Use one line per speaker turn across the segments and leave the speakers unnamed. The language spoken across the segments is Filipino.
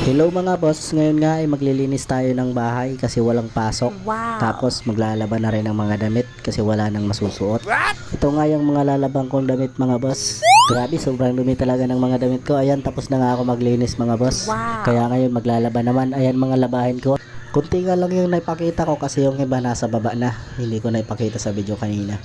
Hello mga boss, ngayon nga ay maglilinis tayo ng bahay kasi walang pasok.
Wow.
Tapos maglalaban na rin ng mga damit kasi wala nang masusuot. Ito nga yung mga lalabang kong damit mga boss. Grabe, sobrang dumi talaga ng mga damit ko. Ayan, tapos na nga ako maglinis mga boss.
Wow.
Kaya ngayon maglalaban naman. Ayan mga labahin ko. Kunti nga lang yung naipakita ko kasi yung iba nasa baba na. Hindi ko naipakita sa video kanina.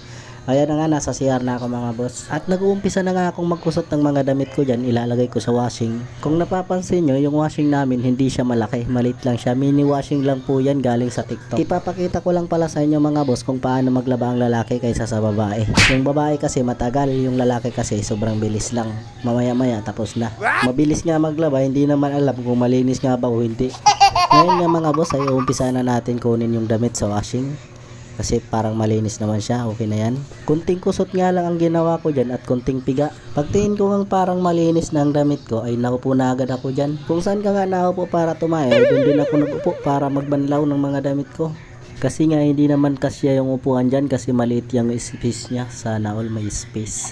Ayan na nga, nasa CR na ako mga boss. At nag-uumpisa na nga akong magkusot ng mga damit ko dyan. Ilalagay ko sa washing. Kung napapansin nyo, yung washing namin hindi siya malaki. Maliit lang siya. Mini washing lang po yan galing sa TikTok. Ipapakita ko lang pala sa inyo mga boss kung paano maglaba ang lalaki kaysa sa babae. Yung babae kasi matagal. Yung lalaki kasi sobrang bilis lang. Mamaya maya tapos na. Mabilis nga maglaba. Hindi naman alam kung malinis nga ba o hindi. Ngayon nga mga boss ay uumpisa na natin kunin yung damit sa washing. Kasi parang malinis naman siya, okay na yan. Kunting kusot nga lang ang ginawa ko dyan at kunting piga. Pagtingin ko ngang parang malinis na ang damit ko ay naupo na agad ako dyan. Kung saan ka nga naupo para tumayo, doon din ako nagupo para magbanlaw ng mga damit ko. Kasi nga hindi naman kasya yung upuan dyan kasi maliit yung space niya. Sana all may space.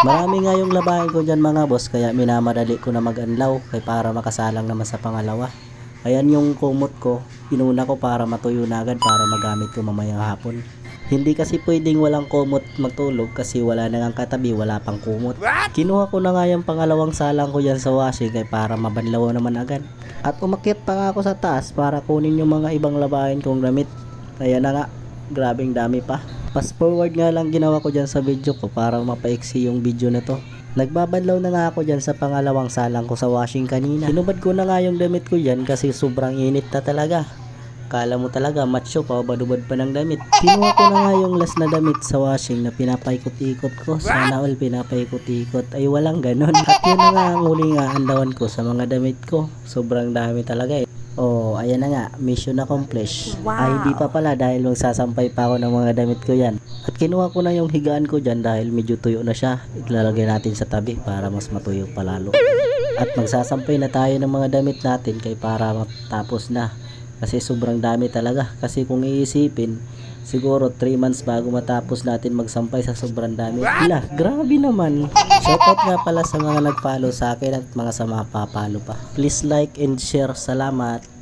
Marami nga yung labahin ko dyan mga boss kaya minamadali ko na mag-anlaw kay para makasalang naman sa pangalawa. Ayan yung kumot ko, inuna ko para matuyo na agad para magamit ko mamayang hapon. Hindi kasi pwedeng walang kumot magtulog kasi wala na nga katabi, wala pang kumot. Kinuha ko na nga yung pangalawang salang ko dyan sa washing kay para mabanlaw naman agad. At umakyat pa nga ako sa taas para kunin yung mga ibang labahin kong damit. Ayan na nga, grabing dami pa. Fast forward nga lang ginawa ko dyan sa video ko para mapaiksi yung video na to. Nagbabanlaw na nga ako dyan sa pangalawang salang ko sa washing kanina. Hinubad ko na nga yung damit ko dyan kasi sobrang init na talaga. Kala mo talaga macho pa o badubad pa ng damit. Kinuha ko na nga yung last na damit sa washing na pinapaikot-ikot ko. Sana all pinapaikot-ikot ay walang ganon. At yun na nga ang huling aandawan ko sa mga damit ko. Sobrang dami talaga eh. Oh, ayan na nga, mission accomplished.
Wow.
Ay, di pa pala dahil magsasampay pa ako ng mga damit ko yan. At kinuha ko na yung higaan ko dyan dahil medyo tuyo na siya. Ilalagay natin sa tabi para mas matuyo palalo. At magsasampay na tayo ng mga damit natin kay para matapos na. Kasi sobrang dami talaga. Kasi kung iisipin, siguro 3 months bago matapos natin magsampay sa sobrang dami. Ila, grabe naman. Shoutout nga pala sa mga nag-follow sa akin at mga sa mga papalo pa. Please like and share. Salamat.